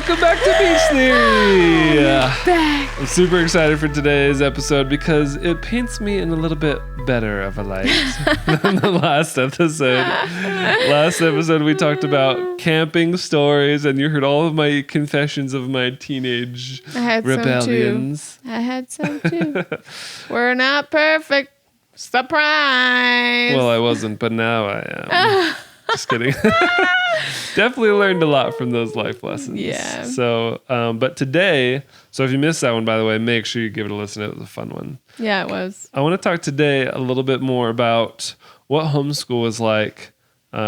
welcome back to Beach Theory. Back. I'm super excited for today's episode because it paints me in a little bit better of a light than the last episode. Last episode we talked about camping stories, and you heard all of my confessions of my teenage rebellions. I had some too. We're not perfect. Surprise. Well, I wasn't, but now I am. Just kidding. Definitely learned a lot from those life lessons. Yeah. So, but today, so if you missed that one, by the way, make sure you give it a listen. It was a fun one. Yeah, it was. I want to talk today a little bit more about what homeschool was like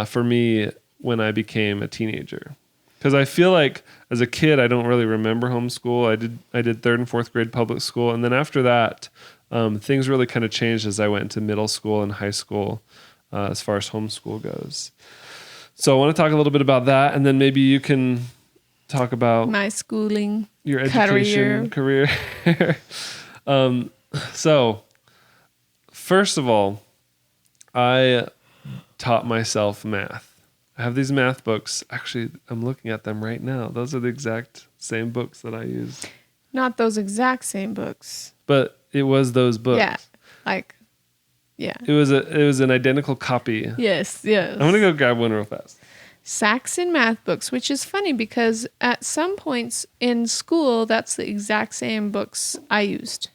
for me when I became a teenager. Because I feel like as a kid, I don't really remember homeschool. I did third and fourth grade public school. And then after that, things really kind of changed as I went into middle school and high school as far as homeschool goes. So I want to talk a little bit about that, and then maybe you can talk about my schooling, your education career. So first of all, I taught myself math. I have these math books. Actually, I'm looking at them right now. Those are the exact same books that I used. Not those exact same books. But it was those books. Yeah. Yeah. It was an identical copy. Yes. I'm going to go grab one real fast. Saxon math books, which is funny because at some points in school, that's the exact same books I used.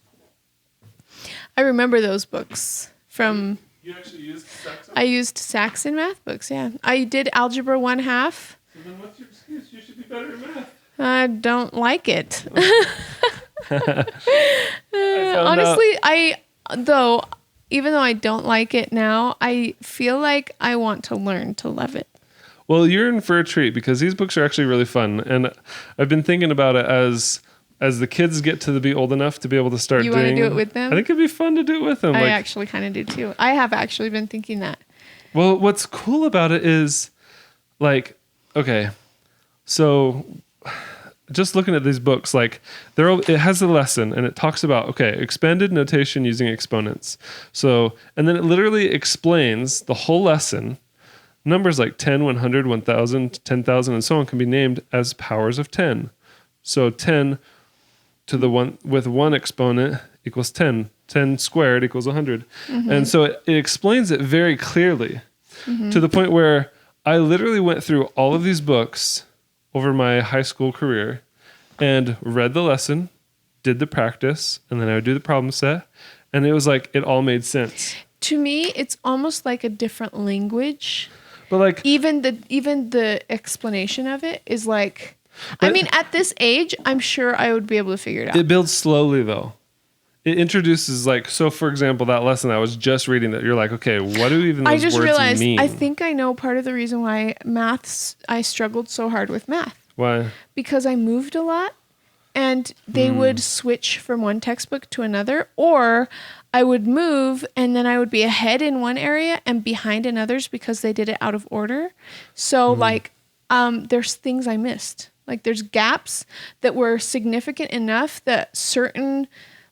I remember those books from... You actually used Saxon? I used Saxon math books, yeah. I did Algebra 1/2. So then what's your excuse? You should be better at math. I don't like it. Honestly, even though I don't like it now, I feel like I want to learn to love it. Well, you're in for a treat because these books are actually really fun. And I've been thinking about it as the kids get to be old enough to be able to start doing... You want to do it with them? I think it'd be fun to do it with them. I actually kind of do too. I have actually been thinking that. Well, what's cool about it is okay, so... Just looking at these books, it has a lesson and it talks about, expanded notation using exponents. So, and then it literally explains the whole lesson. Numbers like 10, 100, 1,000, 10,000, and so on can be named as powers of 10. So 10 to the one with one exponent equals 10. 10 squared equals 100. Mm-hmm. And so it explains it very clearly to the point where I literally went through all of these books over my high school career and read the lesson, did the practice, and then I would do the problem set. And it was like, it all made sense. To me, it's almost like a different language. But even the explanation of it is at this age, I'm sure I would be able to figure it out. It builds slowly though. It introduces so for example, that lesson I was just reading that you're like, okay, what do even those words mean? I just realized, I think I know part of the reason why I struggled so hard with math. Why? Because I moved a lot and they would switch from one textbook to another, or I would move and then I would be ahead in one area and behind in others because they did it out of order. So there's things I missed. There's gaps that were significant enough that certain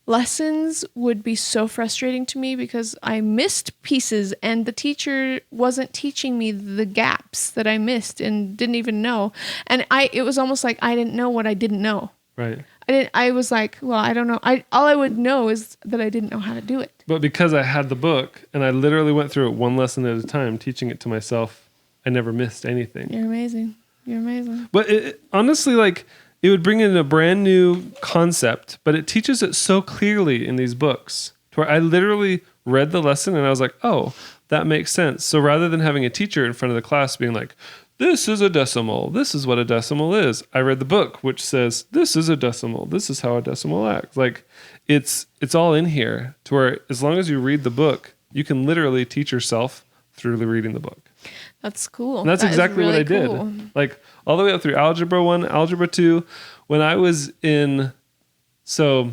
lessons would be so frustrating to me because I missed pieces and the teacher wasn't teaching me the gaps that I missed and didn't even know. And it was almost like I didn't know what I didn't know. Right. I was like, well, I don't know. All I would know is that I didn't know how to do it. But because I had the book and I literally went through it one lesson at a time, teaching it to myself, I never missed anything. You're amazing. But honestly, it would bring in a brand new concept, but it teaches it so clearly in these books to where I literally read the lesson and I was like, oh, that makes sense. So rather than having a teacher in front of the class being like, this is a decimal, this is what a decimal is, I read the book, which says, this is a decimal, this is how a decimal acts. It's all in here to where as long as you read the book, you can literally teach yourself through reading the book. That's cool. And that's exactly really what I did. All the way up through Algebra 1, Algebra 2. When I was in... So,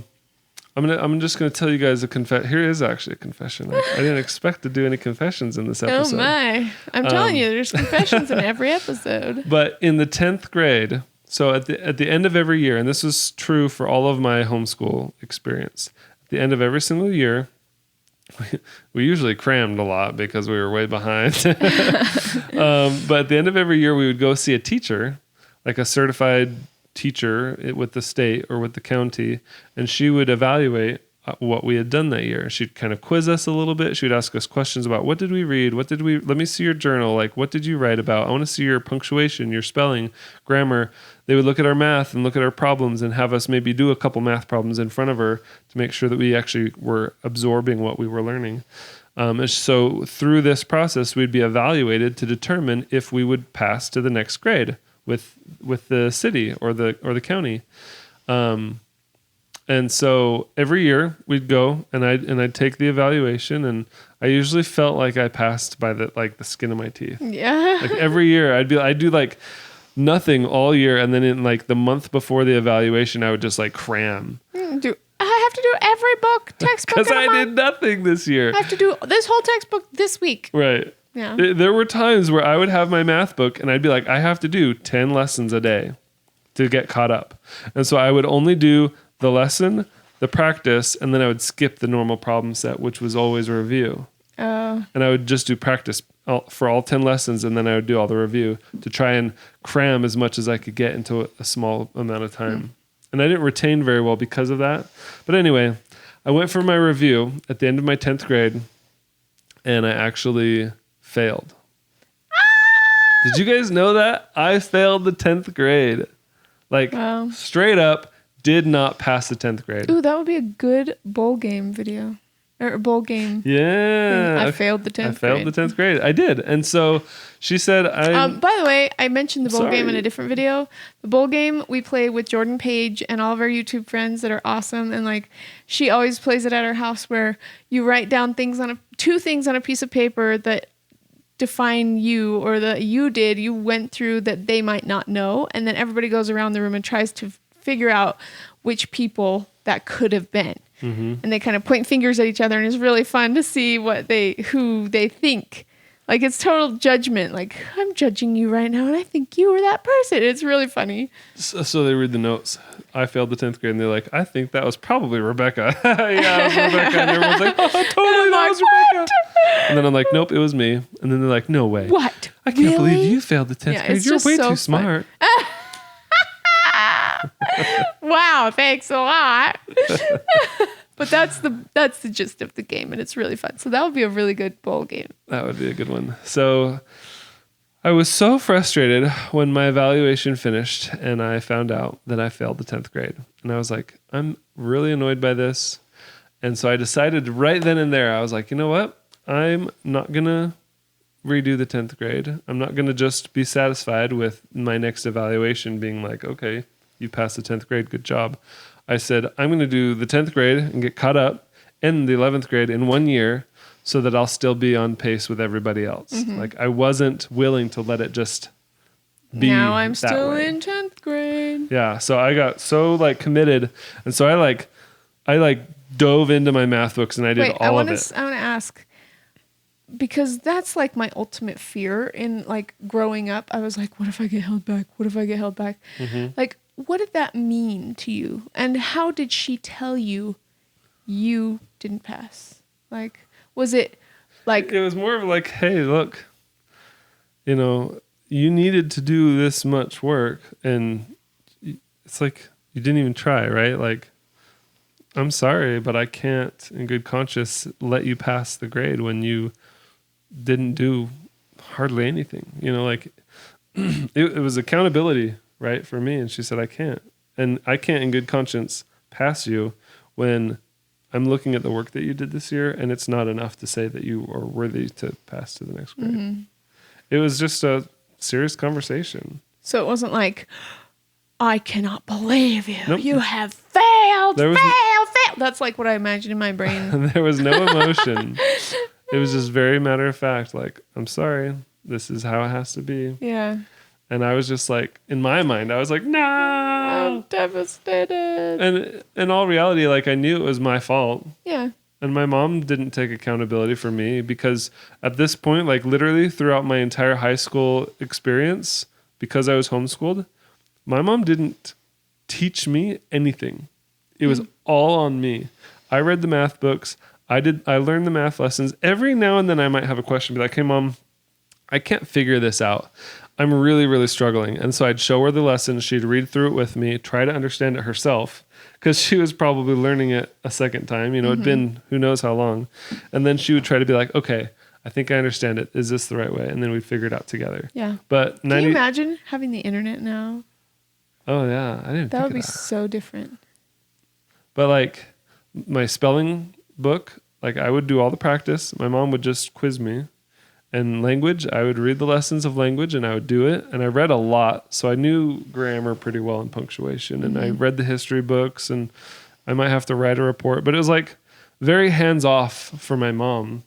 I'm just going to tell you guys a confession. Here is actually a confession. I didn't expect to do any confessions in this episode. Oh my. I'm telling you, there's confessions in every episode. But in the 10th grade, so at the end of every year, and this was true for all of my homeschool experience, at the end of every single year, we usually crammed a lot because we were way behind. But at the end of every year, we would go see a teacher, like a certified teacher with the state or with the county, and she would evaluate what we had done that year. She'd kind of quiz us a little bit. She would ask us questions about what did we read? Let me see your journal. Like, what did you write about? I want to see your punctuation, your spelling, grammar. They would look at our math and look at our problems and have us maybe do a couple math problems in front of her to make sure that we actually were absorbing what we were learning. And so through this process, we'd be evaluated to determine if we would pass to the next grade with the city or the county. And so every year we'd go and I'd take the evaluation, and I usually felt like I passed by the skin of my teeth. Yeah. Like every year I'd do like nothing all year, and then in like the month before the evaluation I would just like cram. I have to do every textbook because I did nothing this year. I have to do this whole textbook this week. Right. Yeah. There were times where I would have my math book and I'd be like, I have to do 10 lessons a day to get caught up. And so I would only do the lesson, the practice, and then I would skip the normal problem set, which was always a review. Oh. And I would just do practice for all 10 lessons, and then I would do all the review to try and cram as much as I could get into a small amount of time. And I didn't retain very well because of that. But anyway, I went for my review at the end of my 10th grade, and I actually failed. Did you guys know that? I failed the 10th grade. Like, wow. Straight up, did not pass the 10th grade. Ooh, that would be a good bowl game video. Or bowl game. Yeah. I failed the 10th grade. I failed the 10th grade. I did. And so she said, by the way, I mentioned the bowl game in a different video. The bowl game we play with Jordan Page and all of our YouTube friends that are awesome. And like, she always plays it at her house where you write down two things on a piece of paper that define you, or that you went through that they might not know. And then everybody goes around the room and tries to figure out which people that could have been. Mm-hmm. And they kind of point fingers at each other, and it's really fun to see who they think. Like, it's total judgment. Like, I'm judging you right now, and I think you were that person. It's really funny. So they read the notes. I failed the 10th grade, and they're like, I think that was probably Rebecca. Yeah, it was Rebecca. And everyone's like, oh, totally, that was Rebecca. And then I'm like, nope, it was me. And then they're like, no way. What? I can't believe you failed the 10th grade. You're way too smart. Wow, thanks a lot. But that's the gist of the game, and it's really fun. So that would be a really good bowl game. That would be a good one. So I was so frustrated when my evaluation finished and I found out that I failed the 10th grade. And I was like, I'm really annoyed by this. And so I decided right then and there, I was like, you know what? I'm not going to redo the 10th grade. I'm not going to just be satisfied with my next evaluation being like, okay, you passed the 10th grade, good job. I said, I'm going to do the 10th grade and get caught up in the 11th grade in 1 year so that I'll still be on pace with everybody else. Mm-hmm. Like, I wasn't willing to let it just be now I'm that still way. in 10th grade. Yeah. So I got so like committed. And so I dove into my math books and I did all of it. I want to ask, because that's like my ultimate fear in like growing up. I was like, what if I get held back? What if I get held back? Mm-hmm. Like, what did that mean to you? And how did she tell you didn't pass? Like, was it like... It was more of like, hey, look, you needed to do this much work. And it's like, you didn't even try, right? Like, I'm sorry, but I can't, in good conscience, let you pass the grade when you didn't do hardly anything. Like, it was accountability, right, for me. And she said, I can't. And I can't, in good conscience, pass you when I'm looking at the work that you did this year, and it's not enough to say that you are worthy to pass to the next grade. Mm-hmm. It was just a serious conversation. So it wasn't like, I cannot believe you. Nope. You have failed, failed. That's like what I imagine in my brain. There was no emotion. It was just very matter of fact, like, I'm sorry, this is how it has to be. Yeah. And I was just like, in my mind, I was like, no. I'm devastated. And in all reality, like, I knew it was my fault. Yeah. And my mom didn't take accountability for me because at this point, like literally throughout my entire high school experience, because I was homeschooled, my mom didn't teach me anything. It was all on me. I read the math books. I learned the math lessons. Every now and then I might have a question, be like, hey, Mom, I can't figure this out. I'm really, really struggling. And so I'd show her the lesson. She'd read through it with me, try to understand it herself, because she was probably learning it a second time. It'd been who knows how long. And then she would try to be like, okay, I think I understand it. Is this the right way? And then we'd figure it out together. Yeah. But can you imagine having the internet now? Oh, yeah. I didn't think that would of be that. so different. But like my spelling book, like I would do all the practice. My mom would just quiz me. And language, I would read the lessons of language and I would do it. And I read a lot. So I knew grammar pretty well and punctuation. And I read the history books and I might have to write a report. But it was like very hands off for my mom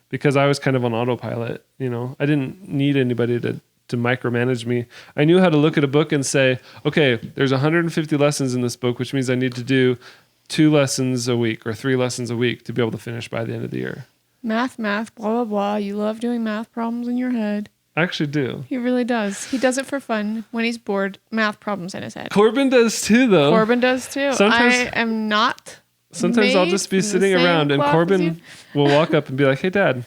because I was kind of on autopilot. I didn't need anybody to micromanage me. I knew how to look at a book and say, okay, there's 150 lessons in this book, which means I need to do 2 lessons a week or 3 lessons a week to be able to finish by the end of the year. Math, blah, blah, blah. You love doing math problems in your head. I actually do. He really does. He does it for fun. When he's bored, math problems in his head. Corbin does too, though. Corbin does too. Sometimes, I am not. Sometimes I'll just be sitting around and Corbin will walk up and be like, hey, Dad,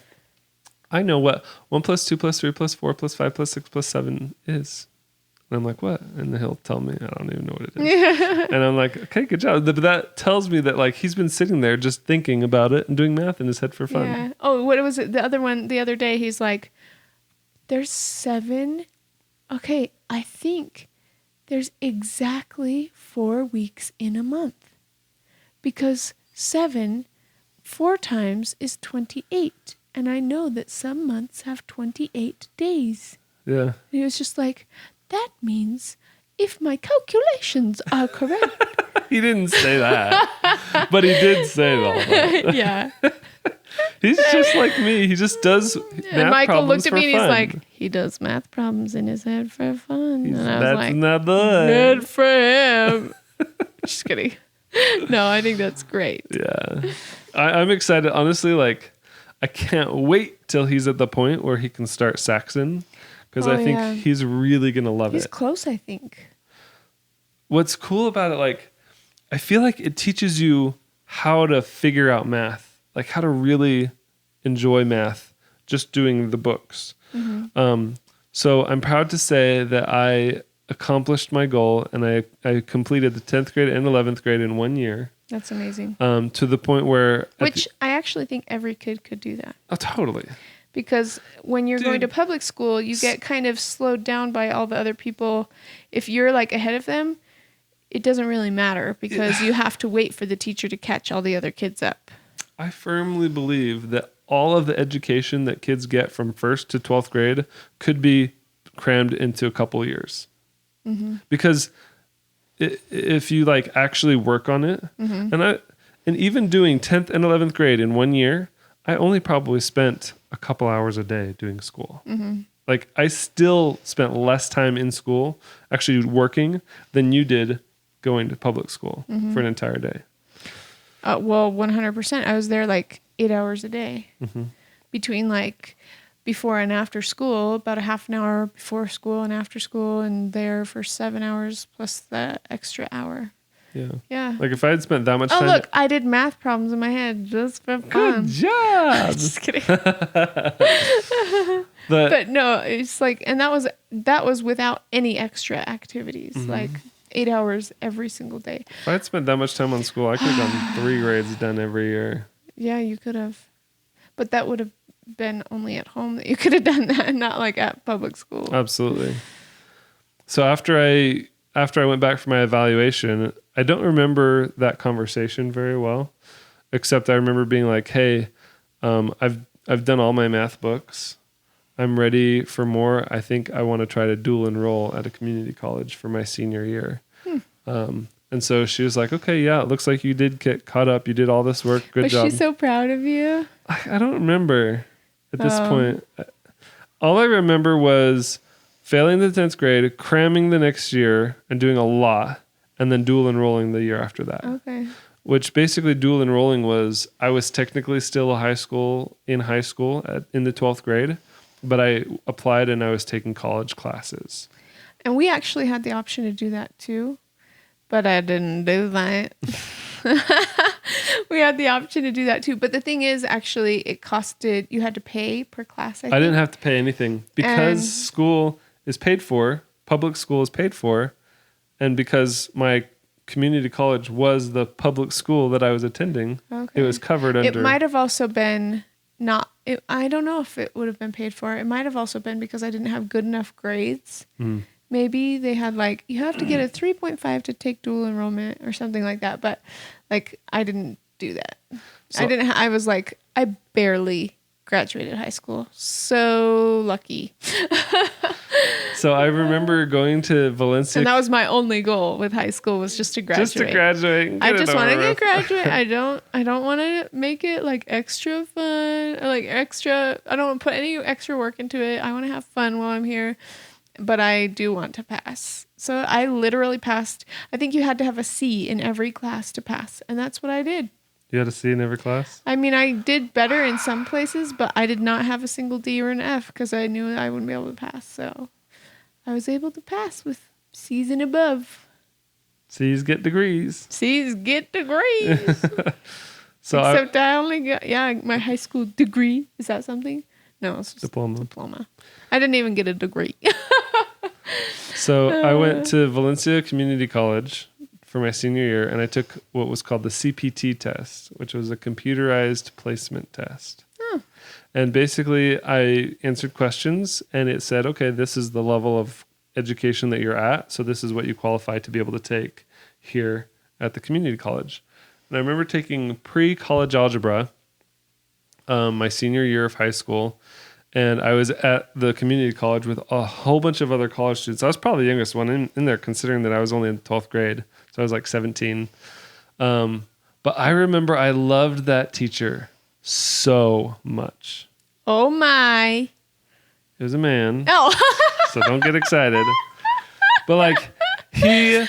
I know what 1 + 2 + 3 + 4 + 5 + 6 + 7 is. And I'm like, what? And then he'll tell me, I don't even know what it is. And I'm like, okay, good job. But that tells me that like he's been sitting there just thinking about it and doing math in his head for fun. Yeah. Oh, what was it? The other day, he's like, there's 7. Okay, I think there's exactly 4 weeks in a month. Because 7, 4 times is 28. And I know that some months have 28 days. Yeah. And he was just like, that means if my calculations are correct. He didn't say that, but he did say that. Yeah. He's just like me. He just does math Michael problems looked at for me and he's fun. like, he does math problems in his head for fun. And I was That's like, not boy. good for him. Just kidding. No, I think that's great. Yeah. I'm excited. Honestly, like, I can't wait till he's at the point where he can start Saxon. Because I think he's really going to love it. He's close, I think. What's cool about it, like, I feel like it teaches you how to figure out math, like how to really enjoy math, just doing the books. So I'm proud to say that I accomplished my goal and I completed the 10th grade and 11th grade in 1 year. That's amazing. To the point where... Which I actually think every kid could do that. Oh, totally. Because when you're going to public school, you get kind of slowed down by all the other people. If you're like ahead of them, it doesn't really matter because you have to wait for the teacher to catch all the other kids up. I firmly believe that all of the education that kids get from 1st to 12th grade could be crammed into a couple years. Because if you like actually work on it, and even doing 10th and 11th grade in 1 year, I only probably spent a couple hours a day doing school. Like I still spent less time in school actually working than you did going to public school for an entire day. Well, 100%. I was there like 8 hours a day between like before and after school, about a half an hour before school and after school, and there for 7 hours plus the extra hour. Yeah. Like if I had spent that much time. Oh, look, I did math problems in my head just for fun. Good job. Just kidding. But no, it's like, and that was without any extra activities, like 8 hours every single day. If I had spent that much time on school, I could have gotten 3 grades done every year. Yeah, you could have. But that would have been only at home that you could have done that, not like at public school. Absolutely. So after I went back for my evaluation, I don't remember that conversation very well, except I remember being like, "Hey, I've done all my math books. I'm ready for more. I think I want to try to dual enroll at a community college for my senior year." And so she was like, "Okay, yeah, it looks like you did get caught up. You did all this work. Good job." Was she so proud of you? I don't remember at this point. All I remember was failing the 10th grade, cramming the next year, and doing a lot, and then dual enrolling the year after that. Okay. Which basically dual enrolling was I was technically still in high school in the 12th grade, but I applied and I was taking college classes. And we actually had the option to do that too, but I didn't do that. We had the option to do that too. But the thing is, actually, you had to pay per class. I didn't have to pay anything because school is paid for, public school is paid for, and because my community college was the public school that I was attending, it was covered under. It might have also been I don't know if it would have been paid for. It might have also been because I didn't have good enough grades. Maybe they had like, you have to get a 3.5 to take dual enrollment or something like that. But like, I didn't do that. So, I was like, I barely graduated high school. So lucky. So I remember going to Valencia. And that was my only goal with high school, was just to graduate. Just to graduate. I just want to get graduate. I don't want to make it like extra fun or like extra. I don't want to put any extra work into it. I want to have fun while I'm here, but I do want to pass. So I literally passed. I think you had to have a C in every class to pass, and that's what I did. You had a C in every class? I mean, I did better in some places, but I did not have a single D or an F because I knew I wouldn't be able to pass. So I was able to pass with C's and above. C's get degrees. C's get degrees. Except I only got, my high school degree. Is that something? No, it's just diploma. I didn't even get a degree. So I went to Valencia Community College for my senior year, and I took what was called the CPT test, which was a computerized placement test. And basically I answered questions and it said, okay, this is the level of education that you're at. So this is what you qualify to be able to take here at the community college. And I remember taking pre-college algebra my senior year of high school. And I was at the community college with a whole bunch of other college students. I was probably the youngest one in there, considering that I was only in 12th grade. So I was like 17. But I remember I loved that teacher so much. Oh my. It was a man. Oh. So don't get excited. But like he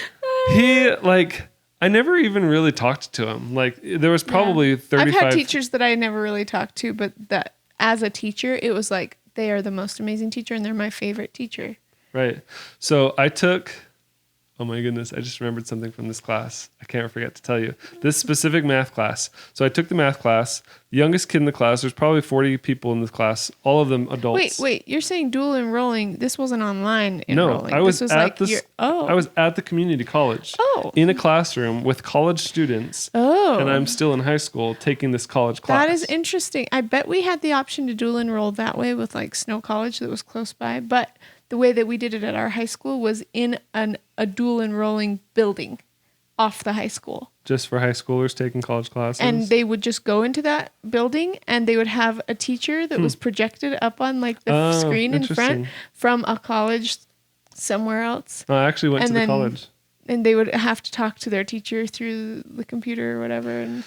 like, I never even really talked to him. Like there was probably 35. I've had teachers that I never really talked to, but that as a teacher, it was like, they are the most amazing teacher and they're my favorite teacher. Right. So I took, oh my goodness, I just remembered something from this class. I can't forget to tell you. This specific math class. So I took the math class. The youngest kid in the class, there's probably 40 people in this class, all of them adults. Wait, you're saying dual enrolling. This wasn't online enrolling. No, I was, I was at the community college in a classroom with college students. Oh. And I'm still in high school taking this college class. That is interesting. I bet we had the option to dual enroll that way with like Snow College that was close by, but the way that we did it at our high school was in a dual enrolling building off the high school. Just for high schoolers taking college classes? And they would just go into that building and they would have a teacher that was projected up on like the screen in front from a college somewhere else. I actually went to the college. And they would have to talk to their teacher through the computer or whatever. And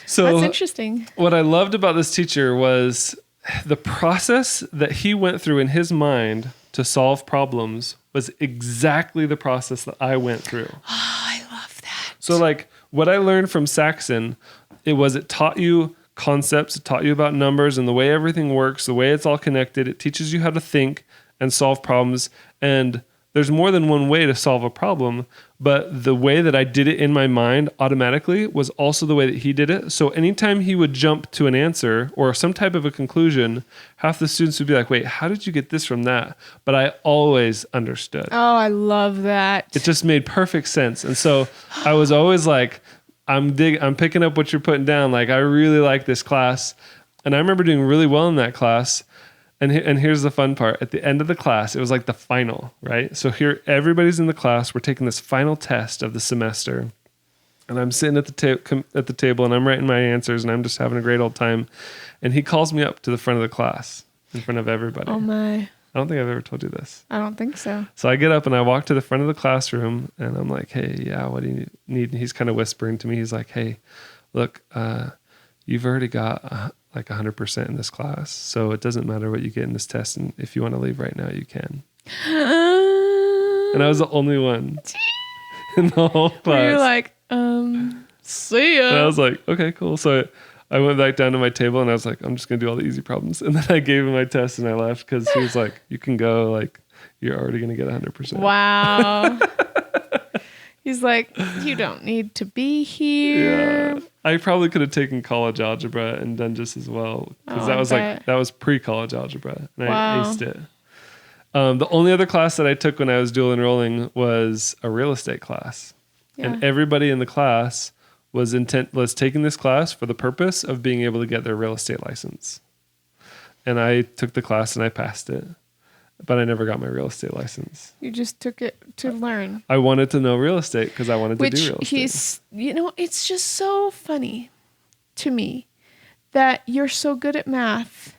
so that's interesting. What I loved about this teacher was the process that he went through in his mind to solve problems was exactly the process that I went through. Oh, I love that. So like what I learned from Saxon, it taught you concepts, it taught you about numbers and the way everything works, the way it's all connected. It teaches you how to think and solve problems. And there's more than one way to solve a problem, but the way that I did it in my mind automatically was also the way that he did it. So anytime he would jump to an answer or some type of a conclusion, half the students would be like, wait, how did you get this from that? But I always understood. Oh, I love that. It just made perfect sense. And so I was always like, I'm picking up what you're putting down. Like, I really like this class. And I remember doing really well in that class. And here's the fun part. At the end of the class, it was like the final, right? So here, everybody's in the class. We're taking this final test of the semester. And I'm sitting at the table and I'm writing my answers and I'm just having a great old time. And he calls me up to the front of the class in front of everybody. Oh my. I don't think I've ever told you this. I don't think so. So I get up and I walk to the front of the classroom and I'm like, hey, yeah, what do you need? And he's kind of whispering to me. He's like, hey, look, you've already got like 100% in this class. So it doesn't matter what you get in this test. And if you want to leave right now, you can. And I was the only one in the whole class. You're like, see ya. And I was like, okay, cool. So I went back down to my table and I was like, I'm just going to do all the easy problems. And then I gave him my test and I left because he was like, you can go, like, you're already going to get 100%. Wow. He's like, you don't need to be here. Yeah. I probably could have taken college algebra and done just as well. Because Oh, that was pre-college algebra. And I aced it. The only other class that I took when I was dual enrolling was a real estate class. Yeah. And everybody in the class was taking this class for the purpose of being able to get their real estate license. And I took the class and I passed it, but I never got my real estate license. You just took it to learn. I wanted to know real estate because I wanted to do real estate. It's just so funny to me that you're so good at math.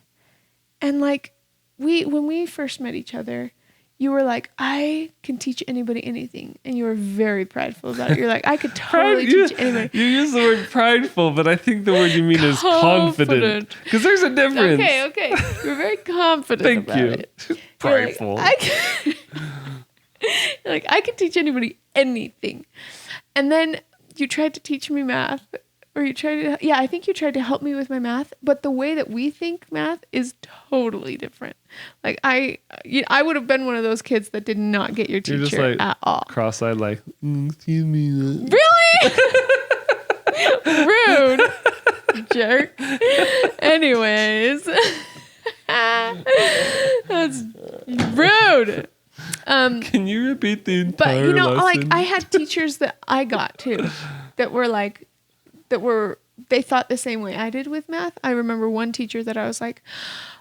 And like when we first met each other, you were like, I can teach anybody anything. And you were very prideful about it. You're like, I could totally teach anybody. You use the word prideful, but I think the word you mean is confident. Because there's a difference. Okay. You're very confident about it. Prideful. You're like, I can teach anybody anything. And then you tried to teach me math. Or I think you tried to help me with my math, but the way that we think math is totally different. Like I would have been one of those kids that did not get your teacher You're just like at all. Cross-eyed, like, excuse me. Really? Rude, jerk. Anyways, that's rude. Can you repeat the entire But lesson? like I had teachers that I got too, that they thought the same way I did with math. I remember one teacher that I was like,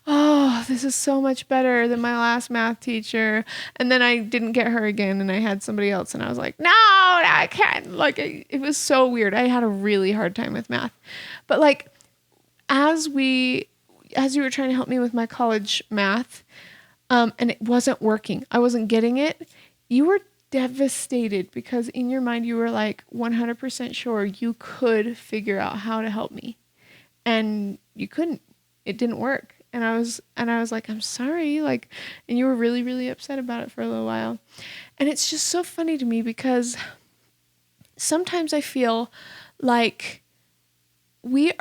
oh, this is so much better than my last math teacher. And then I didn't get her again and I had somebody else and I was like, no, I can't. Like it was so weird. I had a really hard time with math. But like as you were trying to help me with my college math, and it wasn't working, I wasn't getting it, you were devastated because in your mind you were like 100% sure you could figure out how to help me, and you couldn't. It didn't work, and I was like, I'm sorry, like, and you were really, really upset about it for a little while. And it's just so funny to me because sometimes I feel like we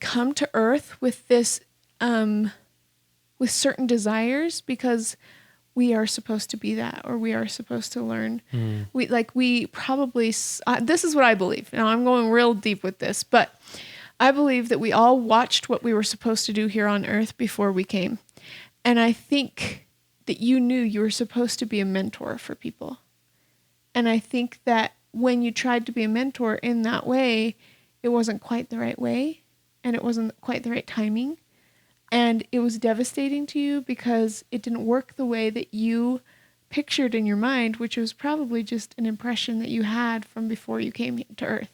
come to Earth with this with certain desires because we are supposed to be that, or we are supposed to learn. We probably, this is what I believe. Now I'm going real deep with this, but I believe that we all watched what we were supposed to do here on Earth before we came. And I think that you knew you were supposed to be a mentor for people. And I think that when you tried to be a mentor in that way, it wasn't quite the right way, and it wasn't quite the right timing. And it was devastating to you because it didn't work the way that you pictured in your mind, which was probably just an impression that you had from before you came to Earth.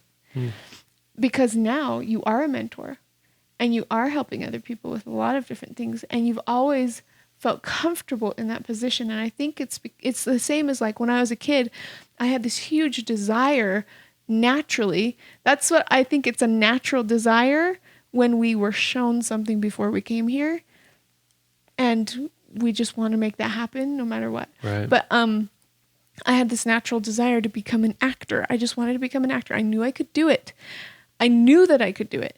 Because now you are a mentor and you are helping other people with a lot of different things, and you've always felt comfortable in that position. And I think it's the same as like when I was a kid, I had this huge desire naturally. That's what I think, it's a natural desire when we were shown something before we came here, and we just want to make that happen no matter what. Right. But I had this natural desire to become an actor. I just wanted to become an actor. I knew I could do it. I knew that I could do it.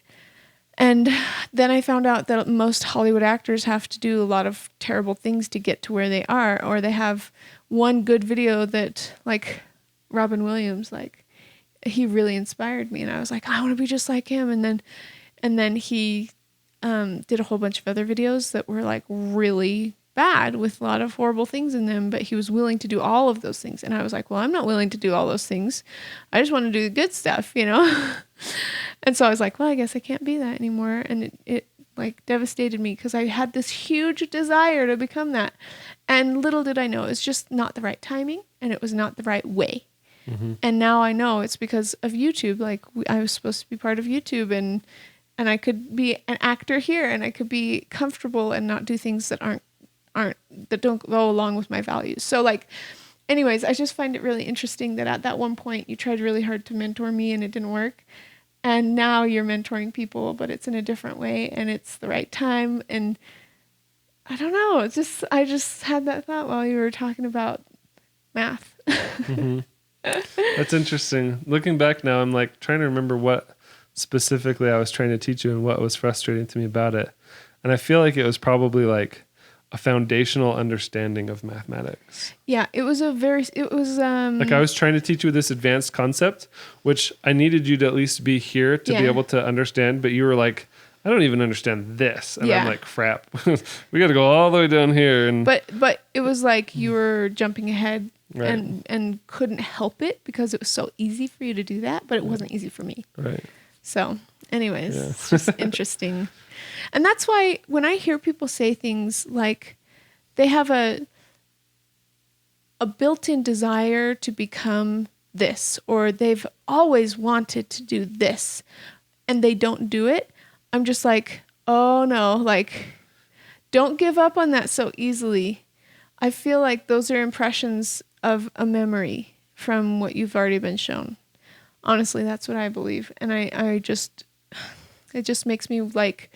And then I found out that most Hollywood actors have to do a lot of terrible things to get to where they are, or they have one good video that, like Robin Williams, like he really inspired me, and I was like, I want to be just like him. And then he did a whole bunch of other videos that were like really bad with a lot of horrible things in them, but he was willing to do all of those things. And I was like, well, I'm not willing to do all those things. I just want to do the good stuff, And so I was like, well, I guess I can't be that anymore. And it like devastated me because I had this huge desire to become that. And little did I know, it's just not the right timing, and it was not the right way. And now I know it's because of YouTube. Like I was supposed to be part of YouTube, and I could be an actor here, and I could be comfortable and not do things that that don't go along with my values. So like, anyways, I just find it really interesting that at that one point you tried really hard to mentor me and it didn't work. And now you're mentoring people, but it's in a different way and it's the right time. And I don't know, I just had that thought while you were talking about math. That's interesting. Looking back now, I'm like trying to remember what specifically I was trying to teach you and what was frustrating to me about it. And I feel like it was probably like a foundational understanding of mathematics. Yeah, it was like I was trying to teach you this advanced concept, which I needed you to at least be here to be able to understand. But you were like, I don't even understand this. And Yeah. I'm like, crap, we got to go all the way down here. And But it was like you were jumping ahead Right. and couldn't help it because it was so easy for you to do that, but it wasn't easy for me. right. So, anyways, Yeah. it's just interesting. And that's why when I hear people say things like they have a built-in desire to become this, or they've always wanted to do this and they don't do it, I'm just like, oh no, like, don't give up on that so easily. I feel like those are impressions of a memory from what you've already been shown. Honestly, that's what I believe. And I just, it just makes me like,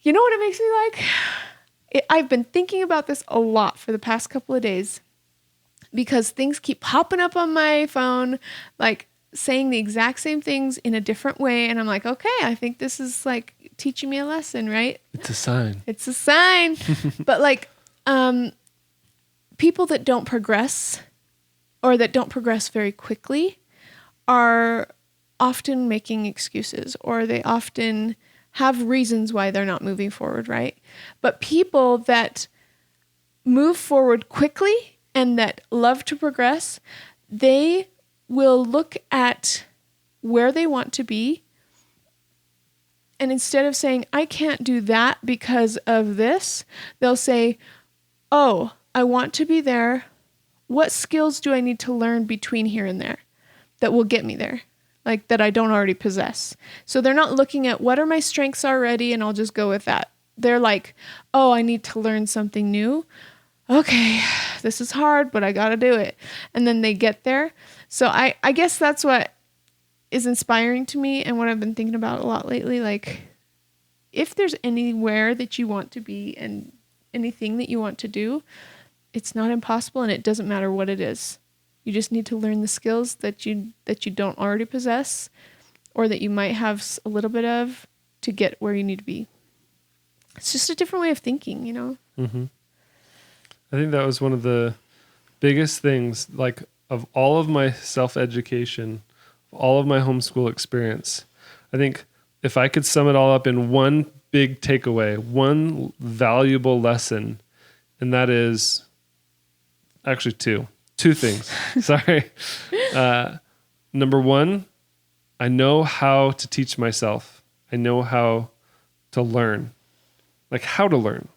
you know what it makes me like? I've been thinking about this a lot for the past couple of days because things keep popping up on my phone, like saying the exact same things in a different way. And I'm like, okay, I think this is like teaching me a lesson, right? It's a sign. It's a sign. But like, people that don't progress or that don't progress very quickly are often making excuses, or they often have reasons why they're not moving forward, right? But people that move forward quickly and that love to progress, they will look at where they want to be. And instead of saying, I can't do that because of this, they'll say, oh, I want to be there. What skills do I need to learn between here and there that will get me there? Like that I don't already possess. So they're not looking at what are my strengths already and I'll just go with that. They're like, oh, I need to learn something new. Okay, this is hard, but I got to do it. And then they get there. So I guess that's what is inspiring to me and what I've been thinking about a lot lately. Like, if there's anywhere that you want to be and anything that you want to do, it's not impossible and it doesn't matter what it is. You just need to learn the skills that you don't already possess or that you might have a little bit of to get where you need to be. It's just a different way of thinking, you know? Mm-hmm. I think that was one of the biggest things, like of all of my self-education, all of my homeschool experience. I think if I could sum it all up in one big takeaway, one valuable lesson, and that is actually two things. Sorry. Number one, I know how to teach myself. I know how to learn. Like how to learn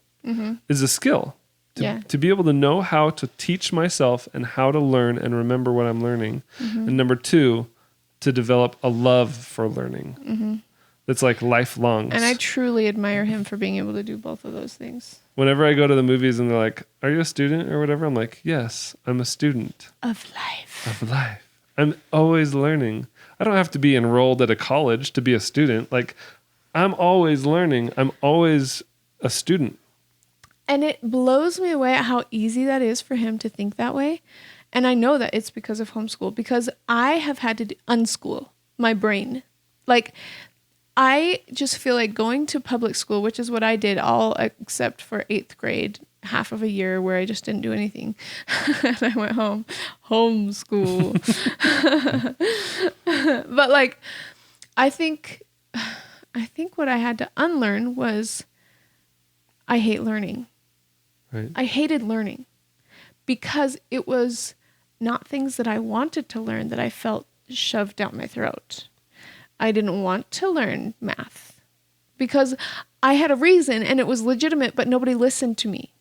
is a skill. To be able to know how to teach myself and how to learn and remember what I'm learning. And number two, to develop a love for learning. That's like lifelong. And I truly admire him for being able to do both of those things. Whenever I go to the movies and they're like, are you a student or whatever? I'm like, yes, I'm a student. Of life. Of life. I'm always learning. I don't have to be enrolled at a college to be a student. Like, I'm always learning. I'm always a student. And it blows me away at how easy that is for him to think that way. And I know that it's because of homeschool, because I have had to unschool my brain. Like, I just feel like going to public school, which is what I did all except for 8th grade, half of a year where I just didn't do anything. And I went home, homeschool. But like, I think what I had to unlearn was I hate learning. Right. I hated learning because it was not things that I wanted to learn that I felt shoved down my throat. I didn't want to learn math because I had a reason and it was legitimate, but nobody listened to me.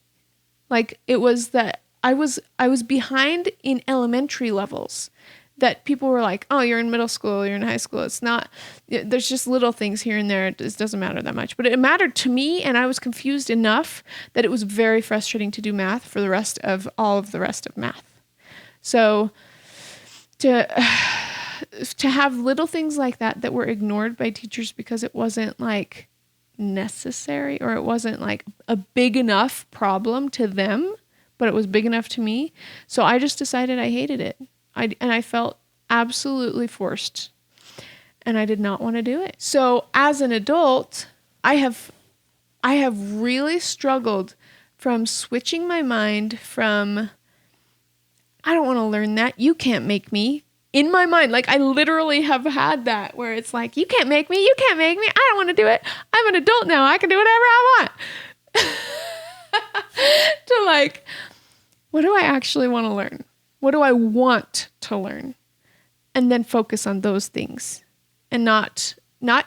Like, it was that I was behind in elementary levels that people were like, oh, you're in middle school, you're in high school. It's not, there's just little things here and there. It just doesn't matter that much. But it mattered to me, and I was confused enough that it was very frustrating to do math for the rest of math. So to have little things like that were ignored by teachers because it wasn't like necessary, or it wasn't like a big enough problem to them, but it was big enough to me. So I just decided I hated it. I felt absolutely forced, and I did not want to do it. So as an adult, I have really struggled from switching my mind from, I don't want to learn that. You can't make me, in my mind, like I literally have had that where it's like, you can't make me. I don't want to do it. I'm an adult now. I can do whatever I want. To like, what do I actually want to learn? What do I want to learn? And then focus on those things and not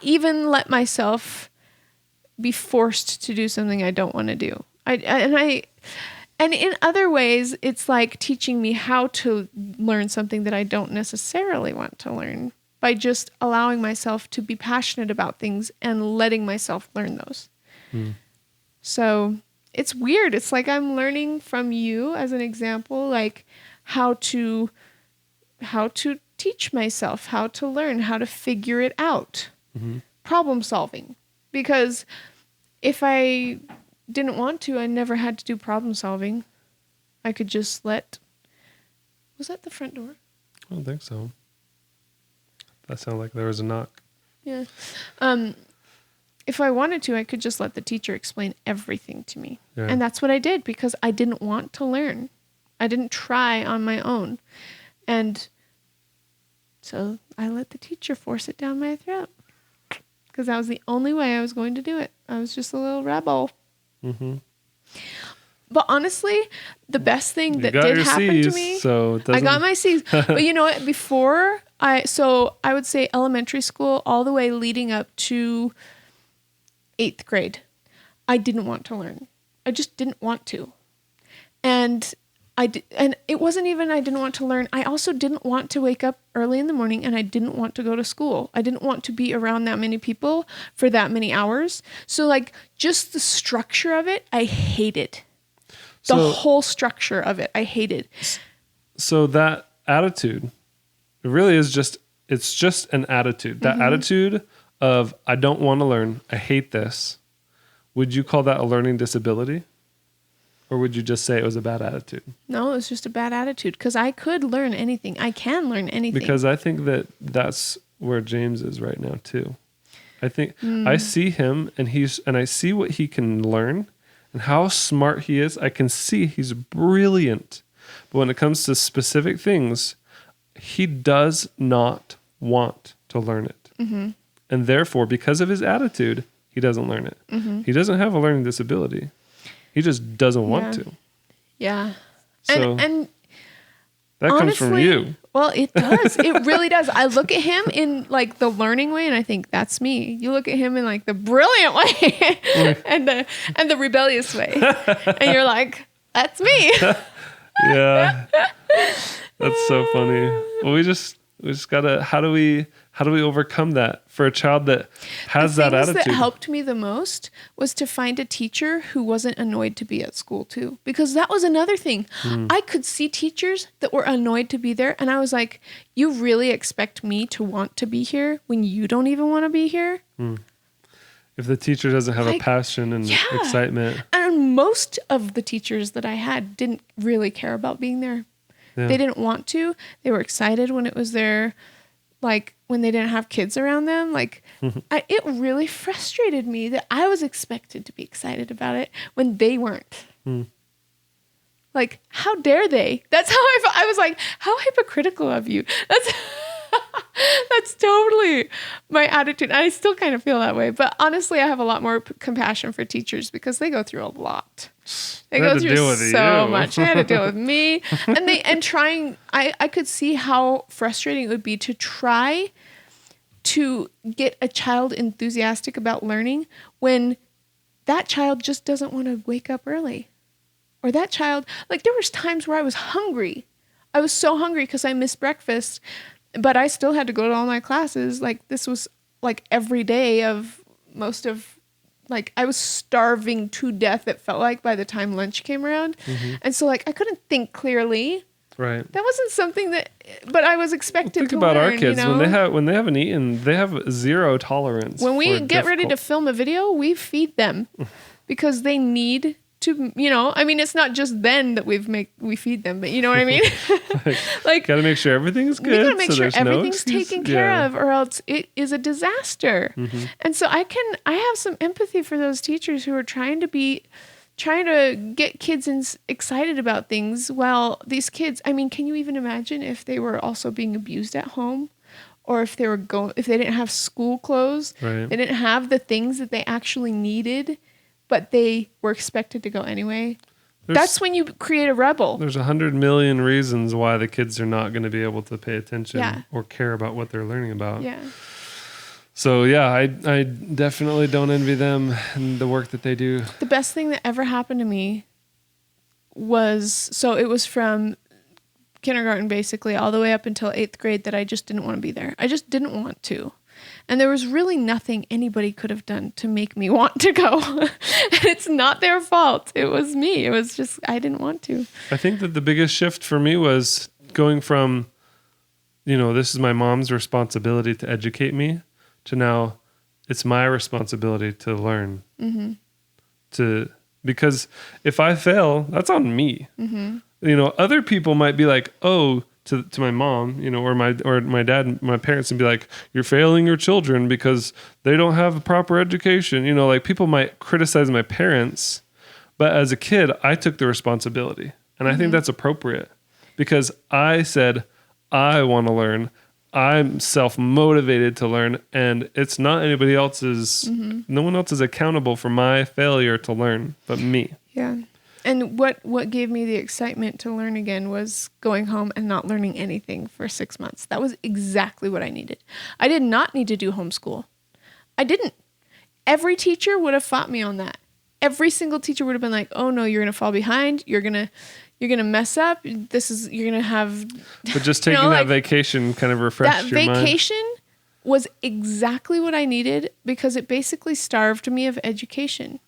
even let myself be forced to do something I don't want to do. And in other ways, it's like teaching me how to learn something that I don't necessarily want to learn by just allowing myself to be passionate about things and letting myself learn those. So it's weird. It's like I'm learning from you as an example, like how to teach myself, how to learn, how to figure it out. Problem solving. Because if I didn't want to, I never had to do problem solving. I could just was that the front door? I don't think so. That sounded like there was a knock. Yeah. If I wanted to, I could just let the teacher explain everything to me. Yeah. And that's what I did because I didn't want to learn. I didn't try on my own. And so I let the teacher force it down my throat because that was the only way I was going to do it. I was just a little rebel. But honestly, the best thing that did happen to me, I got my C's. But you know what? Before I would say elementary school all the way leading up to 8th grade, I didn't want to learn. I just didn't want to. And it wasn't even I didn't want to learn. I also didn't want to wake up early in the morning, and I didn't want to go to school. I didn't want to be around that many people for that many hours. So like just the structure of it, I hated. The whole structure of it, I hated. So that attitude, it really is it's just an attitude. That attitude of I don't want to learn, I hate this. Would you call that a learning disability? Or would you just say it was a bad attitude? No, it was just a bad attitude because I could learn anything. I can learn anything. Because I think that's where James is right now too. I think I see him and I see what he can learn and how smart he is. I can see he's brilliant. But when it comes to specific things, he does not want to learn it. And therefore, because of his attitude, he doesn't learn it. He doesn't have a learning disability. He just doesn't want to. Yeah. So and that honestly, comes from you. Well, it does. It really does. I look at him in like the learning way and I think that's me. You look at him in like the brilliant way and the rebellious way. And you're like, that's me. Yeah. That's so funny. Well, we just gotta, how do we overcome that for a child that has that attitude? The thing that helped me the most was to find a teacher who wasn't annoyed to be at school too, because that was another thing. I could see teachers that were annoyed to be there, and I was like, you really expect me to want to be here when you don't even want to be here? If the teacher doesn't have a passion and excitement. And most of the teachers that I had didn't really care about being there. Yeah. They didn't want to. They were excited when it was their, like when they didn't have kids around them. Like it really frustrated me that I was expected to be excited about it when they weren't. Like, how dare they? That's how I was like, how hypocritical of you. That's totally my attitude. I still kind of feel that way. But honestly, I have a lot more compassion for teachers because they go through a lot. They go through so much. They had to deal with me. I could see how frustrating it would be to try to get a child enthusiastic about learning when that child just doesn't want to wake up early. Or that child, like there was times where I was hungry. I was so hungry because I missed breakfast. But I still had to go to all my classes. Like this was like every day of most of, like I was starving to death. It felt like by the time lunch came around. And so like I couldn't think clearly. Right. That wasn't something but I was expected to learn. Think about our kids. You know? When they haven't eaten, they have zero tolerance. When we get ready to film a video, we feed them because they need to, I mean, it's not just then that we feed them, but you know what I mean? like gotta make sure everything's good. We gotta make sure everything's taken care of or else it is a disaster. And so I have some empathy for those teachers who are trying to be trying to get kids excited about things. Well, these kids, I mean, can you even imagine if they were also being abused at home? Or if they didn't have school clothes, Right. they didn't have the things that they actually needed, but they were expected to go anyway. That's when you create a rebel. There's 100 million reasons why the kids are not going to be able to pay attention Yeah. or care about what they're learning about. Yeah. So yeah, I definitely don't envy them and the work that they do. The best thing that ever happened to me was, so it was from kindergarten basically all the way up until 8th grade that I just didn't want to be there. I just didn't want to. And there was really nothing anybody could have done to make me want to go. And it's not their fault. It was me. It was just, I didn't want to. I think that the biggest shift for me was going from, this is my mom's responsibility to educate me to now it's my responsibility to learn. Mm-hmm. Because if I fail, that's on me. Mm-hmm. Other people might be like, oh, to my mom, or my dad, my parents, and be like, you're failing your children because they don't have a proper education. Like people might criticize my parents, but as a kid, I took the responsibility. And I think that's appropriate because I said, I want to learn. I'm self-motivated to learn, and it's not anybody else's, no one else is accountable for my failure to learn but me. Yeah. And what gave me the excitement to learn again was going home and not learning anything for 6 months. That was exactly what I needed. I did not need to do homeschool. I didn't. Every teacher would have fought me on that. Every single teacher would have been like, "Oh no, you're going to fall behind. You're going to mess up. You're going to have." But just taking that vacation kind of refreshed your mind. That vacation was exactly what I needed because it basically starved me of education.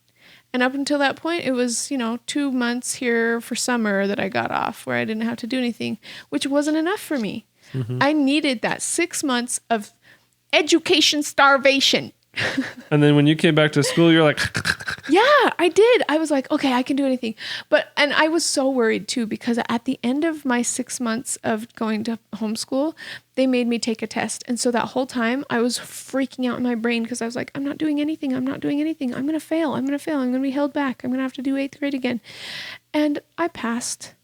And up until that point, it was, 2 months here for summer that I got off where I didn't have to do anything, which wasn't enough for me. Mm-hmm. I needed that 6 months of education starvation. And then when you came back to school, you're like, yeah, I did. I was like, okay, I can do anything. And I was so worried too, because at the end of my 6 months of going to homeschool, they made me take a test. And so that whole time I was freaking out in my brain because I was like, I'm not doing anything. I'm not doing anything. I'm going to fail. I'm going to be held back. I'm going to have to do 8th grade again. And I passed.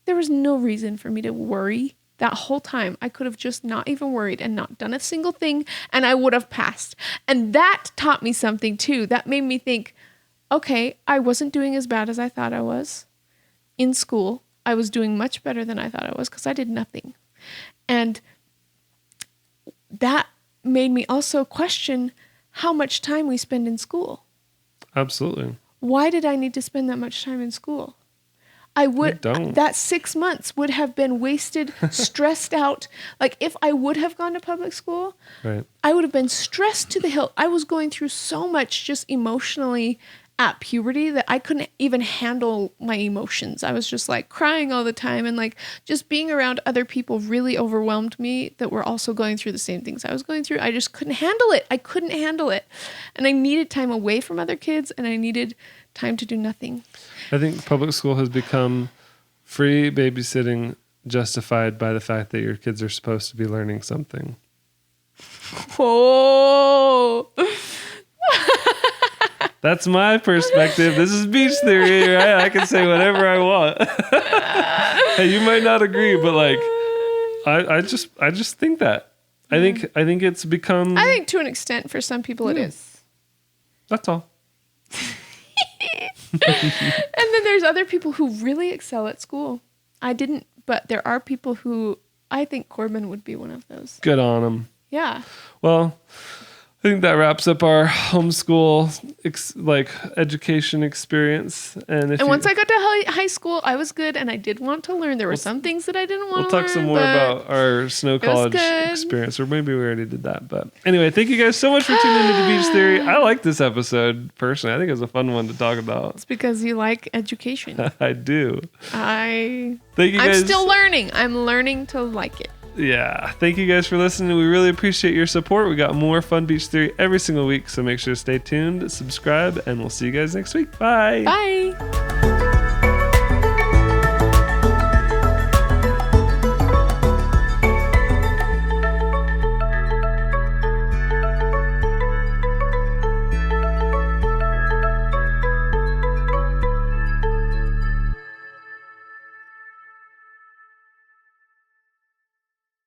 There was no reason for me to worry. That whole time, I could have just not even worried and not done a single thing, and I would have passed. And that taught me something, too. That made me think, okay, I wasn't doing as bad as I thought I was. In school, I was doing much better than I thought I was because I did nothing. And that made me also question how much time we spend in school. Absolutely. Why did I need to spend that much time in school? That 6 months would have been wasted, stressed out. Like if I would have gone to public school, right, I would have been stressed to the hilt. I was going through so much just emotionally at puberty that I couldn't even handle my emotions. I was just like crying all the time, and like just being around other people really overwhelmed me that were also going through the same things I was going through. I just couldn't handle it. I couldn't handle it. And I needed time away from other kids, and I needed time to do nothing. I think public school has become free babysitting justified by the fact that your kids are supposed to be learning something. Oh. That's my perspective. This is beach theory, right? I can say whatever I want. Hey, you might not agree, but like, I just think that. I think it's become. I think to an extent, for some people, it is. That's all. And then there's other people who really excel at school. I didn't, but there are people who I think Corbin would be one of those. Good on him. Yeah. Well, I think that wraps up our homeschool education experience. And once I got to high school, I was good, and I did want to learn. There were some things that I didn't want to learn. We'll talk some more about our snow college experience, or maybe we already did that. But anyway, thank you guys so much for tuning into Beach Theory. I like this episode personally. I think it was a fun one to talk about. It's because you like education. I do. Thank you guys. I'm still learning. I'm learning to like it. Yeah. Thank you guys for listening. We really appreciate your support. We got more fun Beach Theory every single week, so make sure to stay tuned, subscribe, and we'll see you guys next week. Bye. Bye.